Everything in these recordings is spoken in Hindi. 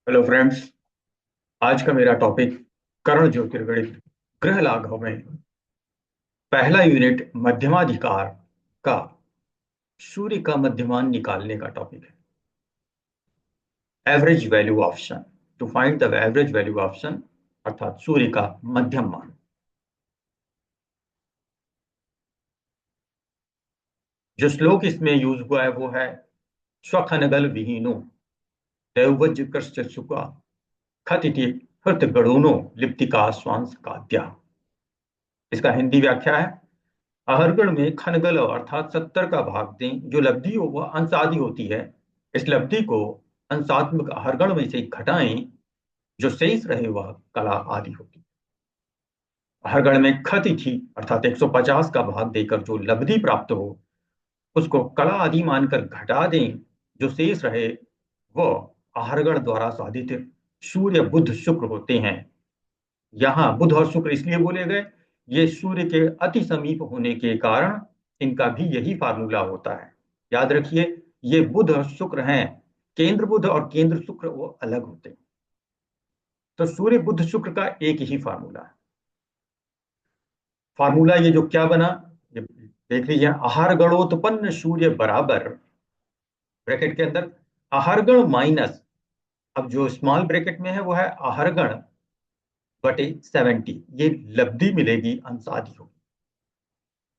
Hello friends. आज का मेरा टॉपिक कर्ण ज्योतिर्गणित ग्रह लाघव में पहला यूनिट मध्यमाधिकार का सूर्य का मध्यमान निकालने का टॉपिक है। Average value option to find the average value option अर्थात सूर्य का मध्यम मान। जो श्लोक इसमें यूज हुआ है वो है स्वखनगल विहीनो दैवज्य कृष्ण सुका खतिति हृत गणोनो लिप्तिका स्वांस काद्या। इसका हिंदी व्याख्या है, आहरगण में खनगल अर्थात 70 का भाग दें। जो लब्धि हो वह अंशादि होती है। इस लब्धि को अंशात्मक आहरगण में से घटाएं। जो शेष रहे वह कला आदि होती है। आहरगण में खति थी अर्थात 150 का भाग देकर जो लब्धि प्राप्त हो उसको कला आदि मानकर घटा दें। जो शेष रहे वह आहरगण द्वारा साधित सूर्य बुध शुक्र होते हैं। यहाँ बुध और शुक्र इसलिए बोले गए, ये सूर्य के अति समीप होने के कारण इनका भी यही फार्मूला होता है। याद रखिए, ये बुध और शुक्र हैं। केंद्र बुध और केंद्र शुक्र वो अलग होते हैं। तो सूर्य बुध शुक्र का एक ही फार्मूला है। फार्मूला ये जो क्या बना, ये देख लीजिए। आहार गणोत्पन्न सूर्य बराबर ब्रैकेट के अंदर आहारगण माइनस, अब जो स्मॉल ब्रैकेट में है वो है आहारगण बटे 70। ये लब्धि मिलेगी अंशादि होगी।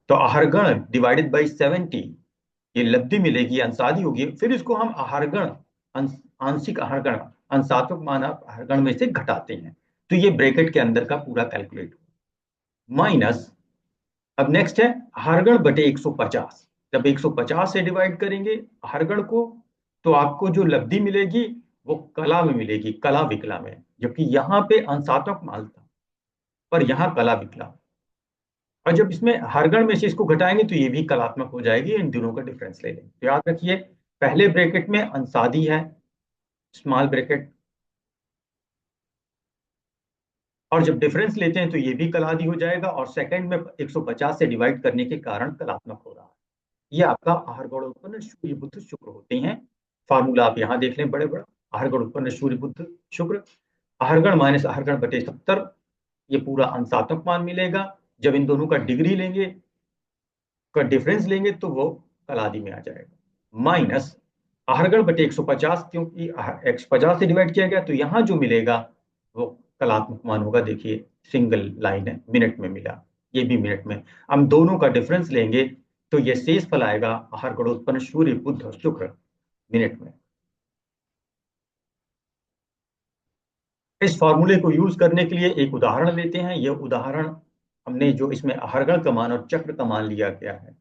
तो आहारगण डिवाइडेड बाई 70, ये लब्धि मिलेगी अंशादि होगी। फिर इसको हम आहारगण आंशिक आहारगण अंशात्मक मान आहारगण में से घटाते हैं। तो ये ब्रैकेट के अंदर का पूरा कैलकुलेट माइनस। अब नेक्स्ट है आहारगण बटे 150। जब 150 से डिवाइड करेंगे आहारगण को तो आपको जो लब्धि मिलेगी वो कला में मिलेगी, कला विकला में। जबकि यहाँ पे अंशात्मक मान था पर यहाँ कला विकला। और जब इसमें हरगण में से इसको घटाएंगे तो ये भी कलात्मक हो जाएगी। इन दोनों का डिफरेंस ले लेंगे। तो याद रखिए, पहले ब्रैकेट में अंशादि है स्मॉल ब्रैकेट, और जब डिफरेंस लेते हैं तो ये भी कलादि हो जाएगा। और सेकंड में 150 से डिवाइड करने के कारण कलात्मक हो रहा है। ये आपका आहार गण उत्पन्न सूर्य बुध शुक्र होते हैं। फार्मूला आप यहाँ देख लें, बड़े बड़ा आहार गण उत्पन्न सूर्य बुध शुक्र, आहरगण माइनस आहरगण बटे 70। ये पूरा अंशात्मक मान मिलेगा। जब इन दोनों का डिग्री लेंगे, का डिफरेंस लेंगे तो वो कलादि में आ जाएगा। माइनस आहरगण बटे 150, क्योंकि 150 से डिवाइड किया गया तो यहाँ जो मिलेगा वो कलात्मक मान होगा। देखिए सिंगल लाइन है, मिनट में मिला, ये भी मिनट में। हम दोनों का डिफरेंस लेंगे तो ये शेष फल आएगा आहर उत्पन्न सूर्य बुध और शुक्र मिनट में। इस फॉर्मूले को यूज करने के लिए एक उदाहरण लेते हैं। यह उदाहरण हमने जो इसमें आहरगण का मान और चक्र का मान लिया गया है,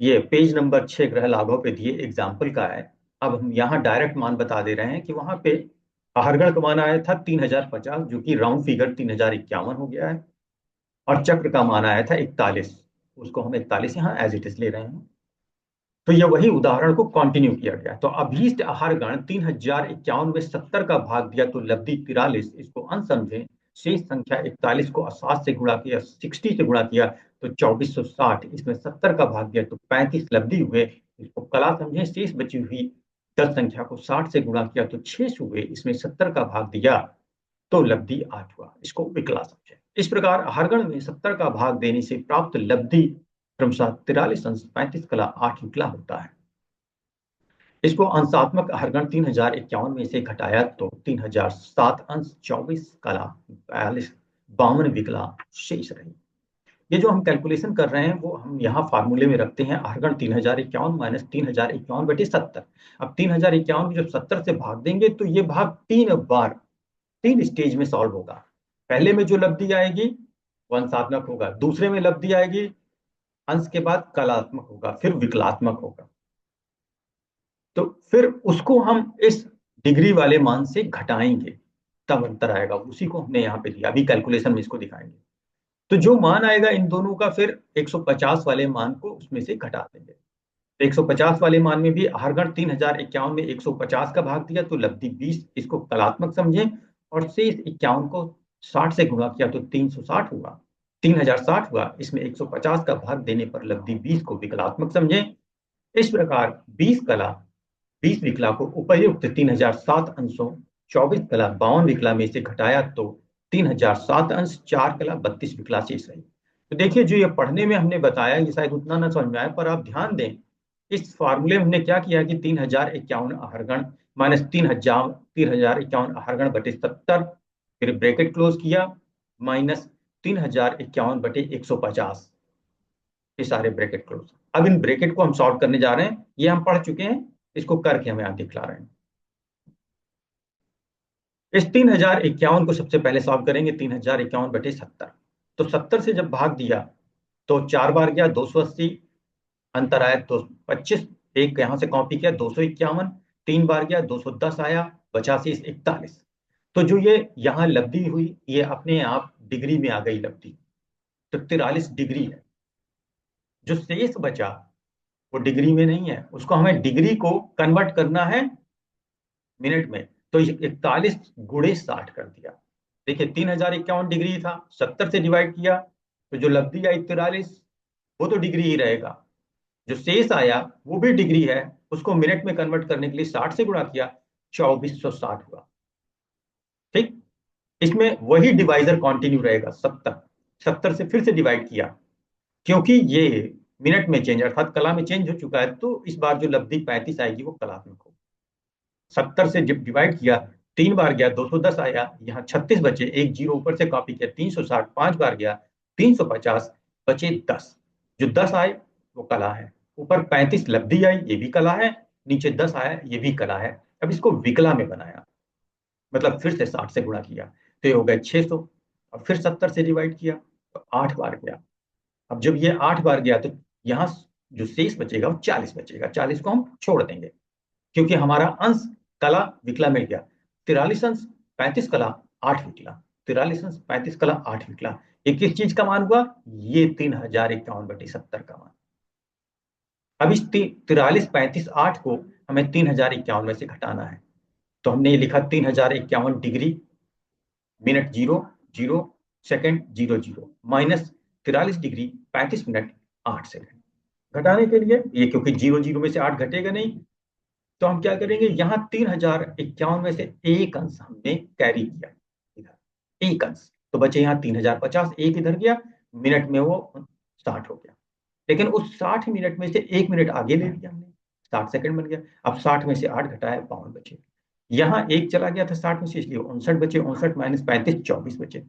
ये पेज नंबर 6 ग्रह लाघव पे दिए एग्जाम्पल का है। अब हम यहाँ डायरेक्ट मान बता दे रहे हैं कि वहां पे आहरगण का मान आया था 3050, जो कि राउंड फिगर 3051 हो गया है। और चक्र का मान आया था 41, उसको हम 41 यहाँ एज इट इज ले रहे हैं। तो ये वही उदाहरण को कंटिन्यू किया गया। तो अभीष्ट आहरगण 3051 में 70 का भाग दिया तो लब्धि 43। इसको अनसमझे, शेष संख्या 41 को 7 से गुणा किया, 60 से गुणा किया तो 2460। इसमें 70 का भाग दिया तो 35 लब्धि हुए। इसको कला समझे, शेष बची हुई 10 संख्या को 60 से गुणा किया तो 6 हुए। इसमें 70 का भाग दिया तो लब्धि 8 हुआ। इसको विकला समझे। इस प्रकार आहरगण में 70 का भाग देने से प्राप्त लब्धि क्रमशः 43 अंश 35 कला 8 विकला होता है। इसको अंशात्मक आहरगण 3051 में से घटाया तो 3007 अंश 24 कला 42 52 विकला शेष रही। ये जो हम कैलकुलेशन कर रहे हैं वो हम यहाँ फार्मूले में रखते हैं आहरगण 3051 माइनस 3051 बटे 70। अब 3051 को जब 70 से भाग देंगे तो ये भाग 3 बार 3 स्टेज में सॉल्व होगा। पहले में जो लब्धि आएगी वो अंशात्मक होगा, दूसरे में लब्धि आएगी अंश के बाद कलात्मक होगा, फिर विकलात्मक होगा। तो फिर उसको हम इस डिग्री वाले मान से घटाएंगे तब अंतर आएगा। उसी को हमने यहाँ पे दिया, अभी कैलकुलेशन में इसको दिखाएंगे। तो जो मान आएगा इन दोनों का फिर 150 वाले मान को उसमें से घटा देंगे। तो 150 वाले मान में भी आहरगण 3051 में 150 का भाग दिया तो लब्धि 20, इसको कलात्मक समझें। और शेष 51 को 60 से गुणा किया तो 360 हुआ, 3060 हुआ। इसमें 150 का भाग देने पर लब्धि 20 को विकलात्मक समझें। इस प्रकार 20 कला 20 विकला को उपर्युक्त 3007 अंशों 24 कला 52 विकला में से घटाया तो 3007 अंश, 4 कला 32 विकला शेष रही। तो देखिए, जो ये पढ़ने में हमने बताया ये शायद उतना ना समझ में आया, पर आप ध्यान दें इस फार्मूले में हमने क्या किया कि 3051 आहरगण माइनस 3051 आहरगण बटे 70, फिर ब्रैकेट क्लोज किया, माइनस 3051 बटे 150, ये सारे ब्रैकेट क्लोज। अब इन ब्रैकेट को हम सॉल्व करने जा रहे हैं, ये हम पढ़ चुके हैं, इसको करके हमें आगे दिखला रहे हैं। इस 3051 को सबसे पहले सॉल्व करेंगे, 3051 बटे 70। तो 70 से जब भाग दिया तो 4 बार गया 280, अंतर आया 225, एक यहां से कॉपी किया 251, 3 बार गया 210 आया, बचा शेष 41। तो जो ये यहाँ लब्धि हुई ये अपने आप डिग्री में आ गई लब्धि, तो 43 डिग्री है। जो शेष बचा वो डिग्री में नहीं है, उसको हमें डिग्री को कन्वर्ट करना है मिनट में। तो 41 गुणे 60 कर दिया। देखिए 3051 डिग्री था, 70 से डिवाइड किया तो जो लब्धि आई 43, वो तो डिग्री ही रहेगा। जो शेष आया वो भी डिग्री है, उसको मिनट में कन्वर्ट करने के लिए 60 से गुणा किया, 2460 हुआ। ठीक, इसमें वही डिवाइजर कंटिन्यू रहेगा 70। 70 से फिर से डिवाइड किया, क्योंकि ये मिनट में चेंज अर्थात कला में चेंज हो चुका है, तो इस बार जो लब्धि 35 आएगी वो कलात्मक होगी। 70 से जब डिवाइड किया, 3 बार गया 210 आया, यहाँ 36 बचे, एक जीरो ऊपर से कॉपी किया, 360, 5 बार गया 350, बचे 10। जो 10 आए वो कला है, ऊपर 35 लब्धि आई ये भी कला है, नीचे 10 आया ये भी कला है। अब इसको विकला में बनाया, मतलब फिर से 60 से गुणा किया तो ये हो गए 600, और फिर 70 से डिवाइड किया तो 8 बार गया। अब जब ये 8 बार गया तो यहाँ जो शेष बचेगा वो 40 बचेगा, 40 को हम छोड़ देंगे क्योंकि हमारा अंश कला विकला मिल गया। 43 अंश 35 कला 8 विकला, 43 अंश 35 कला 8 विकला। ये किस चीज का मान हुआ? ये 3051 बटे 70 का मान। अब इस 43 35 8 को हमें 3051 में से घटाना है, तो हमने ये लिखा 3051 degree, minute 0 0, second 0 0, minus 43 degree 35 minute 8 second. घटाने के लिए ये क्योंकि 0 0 में से 8 घटेगा नहीं, तो हम क्या करेंगे, यहाँ 3051 में से एक अंश हमने कैरी किया इधर, एक अंश, तो बचे यहाँ 3050, एक इधर गया, मिनट में वो 60 हो गया। लेकिन उस 60 मिनट में से एक मिनट आगे ले लिया हमने, 60 सेकंड बन गया। अब 60 में से 8 घटाया 52 बचे, यहाँ एक चला गया था 60 में से, इसलिए 59 बचे, 59 माइनस 35 24 बचे।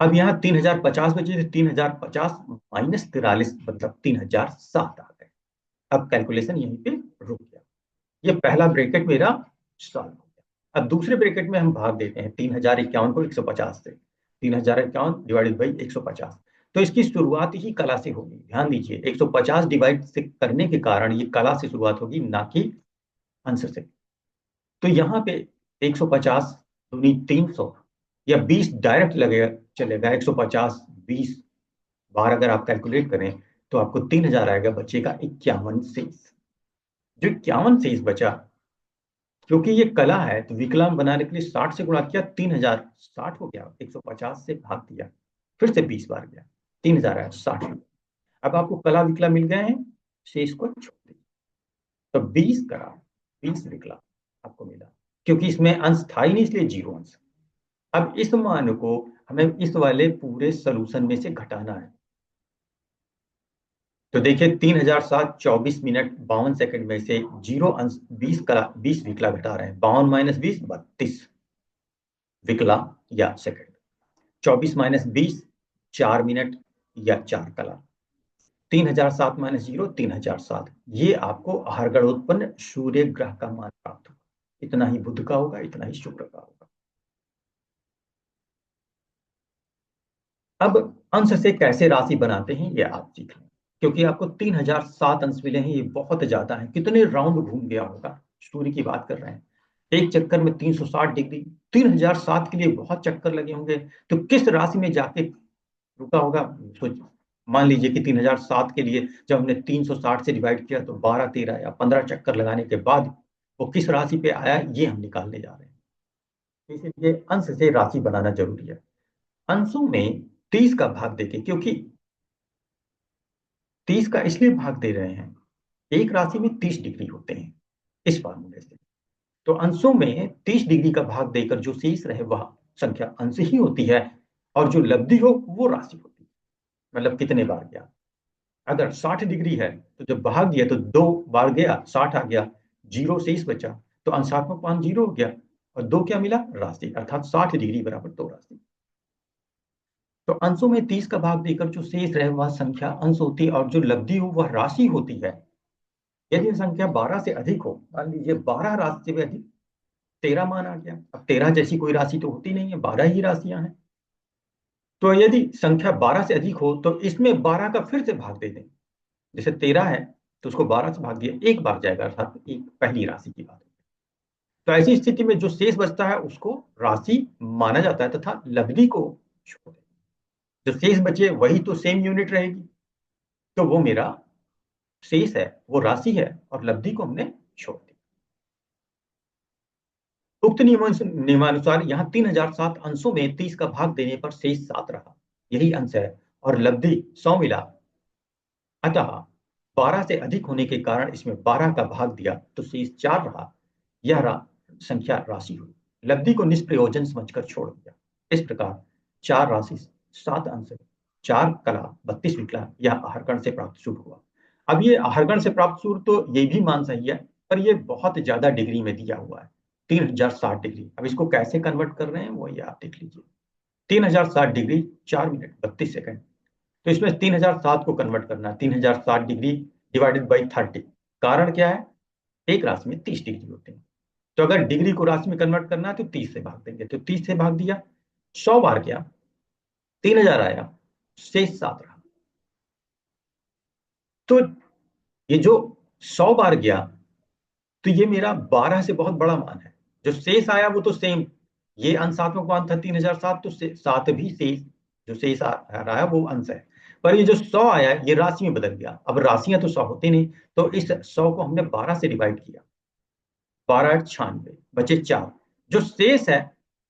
अब यहाँ 3050 बचे, 3050 माइनस 43 मतलब 3007 आ गए। अब कैलकुलेशन यहीं पे रुक गया। ये पहला ब्रैकेट मेरा सॉल्व हो गया। अब दूसरे ब्रैकेट में हम भाग देते हैं 3051 को 150 से, 3051 डिवाइडेड बाई 150। तो इसकी शुरुआत ही कला से होगी, ध्यान दीजिए 150 डिवाइड से करने के कारण ये कला से शुरुआत होगी, ना कि आंसर से। तो यहाँ पे 150 दूनी 300 या 20 डायरेक्ट लगेगा, चलेगा 150 20 बार अगर आप कैलकुलेट करें तो आपको 3000 आएगा, बचेगा 51 शेष। जो 51 शेष बचा, क्योंकि ये कला है तो विकलांग बनाने के लिए 60 से गुणा किया, 3060 हो गया, 150 से भाग दिया, फिर से 20 बार गया, 3000 आया, 60। अब आपको कला विकला मिल गए हैं, शेष को छोड़ दीजिए। तो 20 कला 20 विकला आपको मिला, क्योंकि इसमें अंश था ही नहीं इसलिए 0 अंश। अब इस मान को हमें इस वाले पूरे सोल्यूशन में से घटाना है। तो देखिए 3007 24 मिनट 52 सेकंड में से 0 अंश 20 कला 20 विकला घटा रहे हैं, 52 माइनस 20 32 विकला या सेकंड, 24 माइनस 20 4 मिनट या 4 कला, 3007 माइनस 0 3007। ये आपको हरगढ़ उत्पन्न सूर्य ग्रह का मान प्राप्त होगा। इतना ही बुध का होगा, इतना ही शुक्र का होगा। अब अंश से कैसे राशि बनाते हैं ये आप सीख लें, क्योंकि आपको 3007 अंश मिले हैं, ये बहुत ज्यादा है। कितने राउंड घूम गया होगा, सूर्य की बात कर रहे हैं, एक चक्कर में 360 डिग्री, 3007 के लिए बहुत चक्कर लगे होंगे, तो किस राशि में जाके रुका होगा सोच। मान लीजिए कि 3007 के लिए जब हमने 360 से डिवाइड किया तो 12 13 या 15 चक्कर लगाने के बाद वो किस राशि पे आया, ये हम निकालने जा रहे हैं। इसलिए अंश से राशि बनाना जरूरी है। अंशों में 30 का भाग देके, क्योंकि 30 का इसलिए भाग दे रहे हैं, एक राशि में 30 डिग्री होते हैं, इस फार्मूले से। तो अंशों में 30 डिग्री का भाग देकर जो शेष रहे वह संख्या अंश ही होती है, और जो लब्धि हो वो राशि होती है। मतलब कितने बार गया, अगर 60 डिग्री है तो जब भाग दिया तो 2 बार गया, 60 आ गया, जीरो शेष बचा, तो अंशात्मक मान 0 हो गया, और 2 क्या मिला, राशि, अर्थात 60 डिग्री बराबर 2 राशि। तो अंशों में 30 का भाग देकर जो शेष रहे वह संख्या अंश होती है, और जो लब्धि हो वह राशि होती है। यदि संख्या 12 से अधिक हो, मान लीजिए 12 राशि से भी अधिक, 13 मान आ गया, अब 13 जैसी कोई राशि तो होती नहीं है, 12 ही राशियां हैं। तो यदि संख्या 12 से अधिक हो तो इसमें 12 का फिर से भाग दे दें। जैसे 13 है तो उसको 12 से भाग दिया, एक बार जाएगा, अर्थात एक पहली राशि की बात है। तो ऐसी स्थिति में जो शेष बचता है उसको राशि माना जाता है, तथा लब्धि को छोड़ दें। जो शेष बचे वही तो सेम यूनिट रहेगी, तो वो मेरा शेष है, वो राशि है, और लब्धि को हमने छोड़ दिया। उक्त नियमानुसार यहाँ 3007 अंशों में 30 का भाग देने पर शेष 7 रहा, यही अंश है, और लब्धि 100 मिला। अतः 12 से अधिक होने के कारण इसमें 12 का भाग दिया तो शेष 4 रहा, यह संख्या राशि हुई। लब्धि को निष्प्रयोजन समझकर छोड़ दिया। इस प्रकार 4 राशि, 7 अंश, 4 कला, 32 विकला, यह आहरगण से प्राप्त सूत्र हुआ। अब ये आहरगण से प्राप्त सूत्र तो ये भी मान सही है, पर ये बहुत ज्यादा डिग्री में दिया हुआ है, 3060 डिग्री। अब इसको कैसे कन्वर्ट कर रहे हैं वो ये आप देख लीजिए। 3060 डिग्री 4 मिनट 32 सेकंड, तो इसमें 3007 को कन्वर्ट करना है, 3060 डिग्री डिवाइडेड बाई 30। कारण क्या है, एक राशि में 30 डिग्री होते हैं, तो अगर डिग्री को राशि में कन्वर्ट करना है तो 30 से भाग देंगे, तो 30 से भाग दिया, 100 बार गया, 3000 आया, शेष 7 रहा। तो ये जो 100 बार गया, तो ये मेरा 12 से बहुत बड़ा मान है। जो शेष आया वो तो सेम, ये अंशात्मक मान था 3007, तो 7 भी शेष, जो शेष आ रहा है वो अंश है। पर ये जो 100 आया ये राशि में बदल गया। अब राशियां तो 100 होती नहीं, तो इस 100 को हमने 12 से डिवाइड किया, 12×96 बचे 4। जो शेष है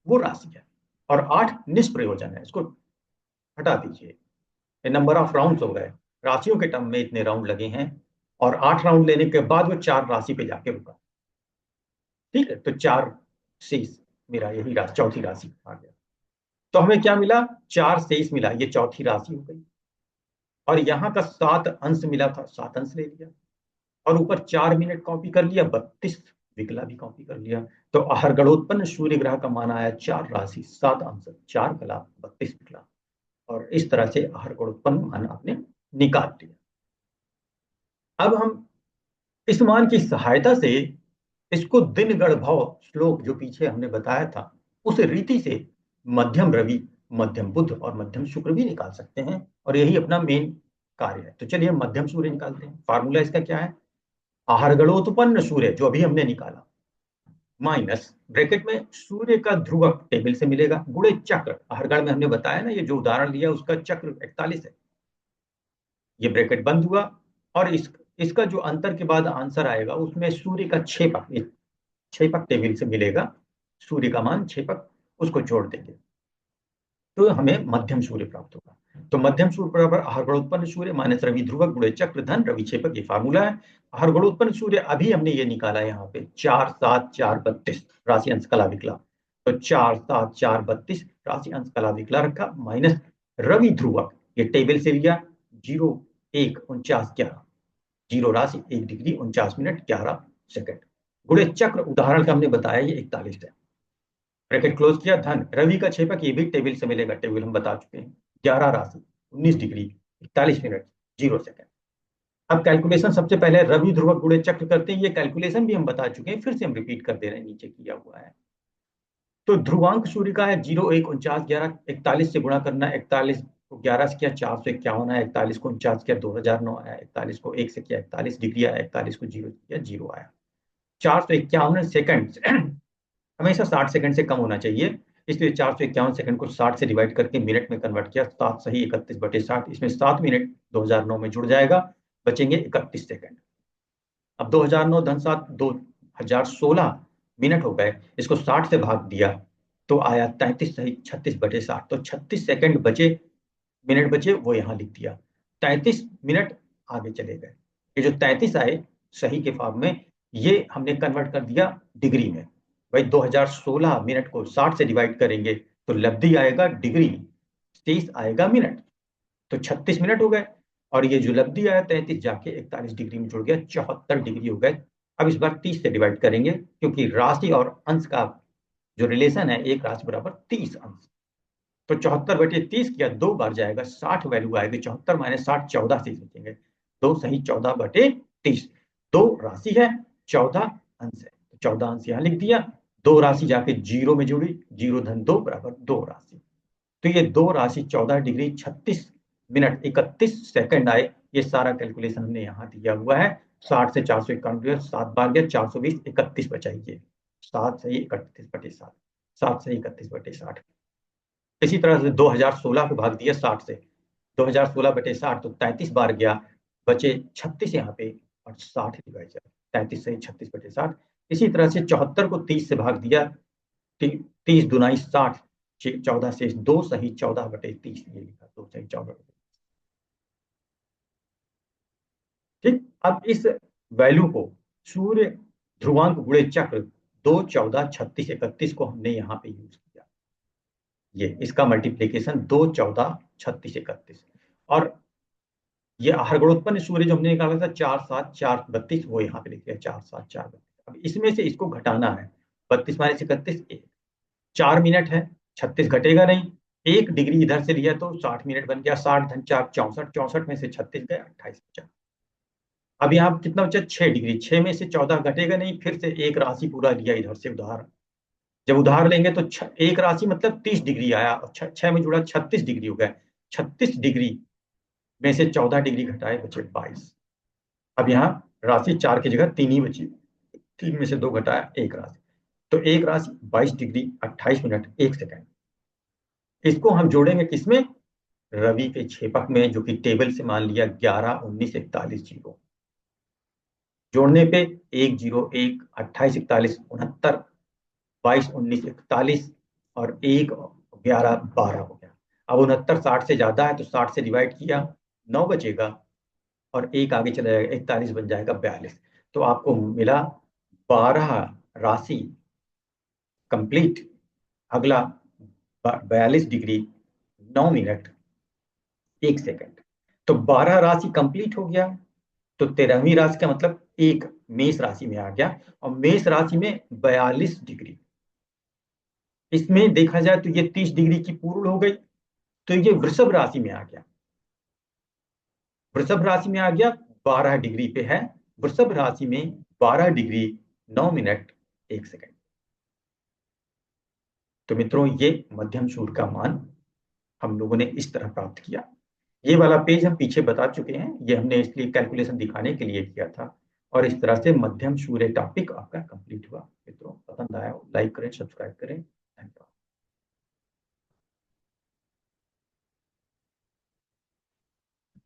वो राशि है, और 8 निष्प्रयोजन है, इसको हटा दीजिए। ये नंबर ऑफ राउंड हो गए, राशियों के टर्म में इतने राउंड लगे हैं, और 8 राउंड लेने के बाद वो 4 राशि पे जाके रुका। ठीक है, तो 4 शेष, मेरा यही राशि, चौथी राशि आ गया। तो हमें क्या मिला, 4 शेष मिला, ये चौथी राशि हो गई। और यहाँ का 7 अंश मिला था, 7 अंश ले लिया, और ऊपर 4 मिनट कॉपी कर लिया, 32 विकला भी कॉपी कर लिया। तो आहरगणोत्पन्न सूर्य ग्रह का मान आया 4 राशि 7 अंश 4 कला 32 विकला, और इस तरह से आहरगणोत्पन्न मान आपने निकाल लिया। अब हम इस मान की सहायता से इसको दिन गण भव श्लोक जो पीछे हमने बताया था उस रीति से मध्यम रवि, मध्यम बुध और मध्यम शुक्र भी निकाल सकते हैं, और यही अपना मेन कार्य है। तो चलिए मध्यम सूर्य निकालते हैं। फार्मूला इसका क्या है, आहरगणोत्पन्न सूर्य जो अभी हमने निकाला, माइनस ब्रैकेट में सूर्य का ध्रुवक टेबल से मिलेगा, गुणे चक्र, आहरगण में हमने बताया ना, ये जो उदाहरण लिया उसका चक्र 41 है, ये ब्रैकेट बंद हुआ, और इसका जो अंतर के बाद आंसर आएगा उसमें सूर्य का छेपक, छेपक टेबल से मिलेगा, सूर्य का मान छेपक, उसको जोड़ देंगे तो हमें मध्यम सूर्य प्राप्त होगा। तो मध्यम सूर्य बराबर आहरगणोत्पन्न सूर्य माइनस रवि ध्रुवक गुणे चक्र धन रवि छेपक, ये फार्मूला है। आहरगणोत्पन्न सूर्य अभी हमने ये निकाला यहाँ पे 4 7 4 32 राशि अंश कला विकला, तो 4 7 4 32 राशि अंश कला विकला रखा, माइनस रवि ध्रुवक, ये टेबल से लिया, 0 1 49 11, 0 राशि 1 डिग्री 49 मिनट 11 सेकंड, गुणे चक्र उदाहरण का हमने बताया ये 41 है, ब्रैकेट क्लोज किया, धन रवि का छेपक, ये भी टेबल से मिलेगा, टेबल हम बता चुके हैं, 11 राशि 19 डिग्री 41 मिनट 0 सेकंड। अब कैलकुलेशन सबसे पहले रवि ध्रुवक गुणे चक्र करते हैं, ये कैलकुलेशन भी हम बता चुके हैं, फिर से हम रिपीट कर दे रहे हैं, नीचे किया हुआ है। तो ध्रुवांक सूर्य का है 0 1 49 11, 41 से गुणा करना, 41 को 11 से किया 451 आया, 41 को 49 किया 2009 आया, 41 को 1 से किया 41 डिग्री आया, 41 को 0 किया 0 आया। 451 सेकंड हमेशा 60 सेकंड से कम होना चाहिए, इसलिए 451 सेकंड को 60 से डिवाइड करके मिनट में कन्वर्ट किया, 7 सही 31/60, इसमें 7 मिनट 2009 में जुड़ जाएगा, बचेंगे 31 सेकंड। अब 2009 धन 7 2016 मिनट हो गए, इसको 60 से भाग दिया तो आया 33 सही 36/60, तो 36 सेकंड बचे, मिनट बचे वो यहाँ लिख दिया, 33 मिनट आगे चले गए। ये जो 33 आए सही के फॉर्म में, ये हमने कन्वर्ट कर दिया डिग्री में। भाई 2016 मिनट को 60 से डिवाइड करेंगे तो लब्धि आएगा डिग्री, शेष आएगा मिनट, तो 36 मिनट हो गए। और ये जो लब्धि आया 33 जाके 41 डिग्री में जुड़ गया, 74 डिग्री हो गए। अब इस बार 30 से डिवाइड करेंगे, क्योंकि राशि और अंश का जो रिलेशन है, एक राशि बराबर 30 अंश। तो 74/30 किया, 2 बार जाएगा, 60 वैल्यू आएगी। 74 माइनस 60, 14 से सोचेंगे, 2 सही 14/30। 2 राशि है, 14 अंश है, तो 14 अंश यहाँ लिख दिया। 2 राशि जाके जीरो में जुड़ी, 0 - 2 बराबर 2 राशि। तो ये 2 राशि 14 डिग्री 36 मिनट 31 सेकंड आए। ये सारा कैलकुलेशन हमने यहाँ दिया हुआ है। 60 से 491, 7 बार गया, 420, 31 बचाइए। 7 सही 31/60, 7 सही 31/60। इसी तरह से 2016 को भाग दिया 60 से, 2016/60, तो 33 बार गया, बचे 36 यहाँ पे, और 60 डिवाइड जाए, 33 सही 36/60। इसी तरह से 74 को 30 से भाग दिया, 30 दूनाई 60, 14 से 2 सही 14/30, ये लिखा 2 सही 14/30। ठीक, अब इस वैल्यू को सूर्य ध्रुवांक गुणे चक्र 2 14 36 31 को हमने यहाँ पे यूज किया। ये इसका मल्टीप्लीकेशन 2 14 36 31, और ये हरगोड़ोत्पन्न सूर्य जो हमने निकाला था 4 7 4 32, वो यहाँ पे लिख दिया 4 7 4 32। अब इसमें से इसको घटाना है, 32 माइनस 31 1, 4 मिनट है, 36 घटेगा नहीं, 1 डिग्री इधर से लिया तो 60 मिनट बन गया, 60 × 4 64, 64 में से 36 गए, 28 बचा। अब यहाँ कितना बचा, 6 डिग्री, 6 में से 14 घटेगा नहीं, फिर से एक राशि पूरा लिया इधर से उधार। जब उधार लेंगे तो एक राशि मतलब 30 डिग्री आया, और 6 में जुड़ा 36 डिग्री हो गया। 36 डिग्री में से 14 डिग्री घटाए, बचे 22। अब यहाँ राशि 4 की जगह 3 ही बची, 3 में से 2 घटाया, एक राशि, तो एक राशि 22 डिग्री 28 मिनट 1 सेकंड। इसको हम जोड़ेंगे किसमें, रवि के छेपक में, जो कि टेबल से मान लिया 11 19 41 जीरो। जोड़ने पे 1 0 1 28 41 69, 22 19 41, और 1 11 12 हो गया। अब 69 60 से ज्यादा है, तो 60 से डिवाइड किया, 9 बचेगा, और एक आगे चला जाएगा, 41 बन जाएगा 42। तो आपको मिला 12 राशि कंप्लीट। अगला 42 डिग्री 9 मिनट 1 सेकंड। तो 12 राशि कंप्लीट हो गया, तो 13वीं राशि का मतलब एक मेष राशि में आ गया, और मेष राशि में 42 डिग्री। इसमें देखा जाए तो ये 30 डिग्री की पूर्ण हो गई, तो ये वृषभ राशि में आ गया। वृषभ राशि में आ गया, 12 डिग्री पे है, वृषभ राशि में 12 डिग्री 9 मिनट 1 सेकंड। तो मित्रों, ये मध्यम सूर्य का मान हम लोगों ने इस तरह प्राप्त किया। ये वाला पेज हम पीछे बता चुके हैं, ये हमने इसलिए कैलकुलेशन दिखाने के लिए किया था। और इस तरह से मध्यम सूर्य टॉपिक आपका कंप्लीट हुआ। मित्रों, पसंद आया हो लाइक करें, सब्सक्राइब करें।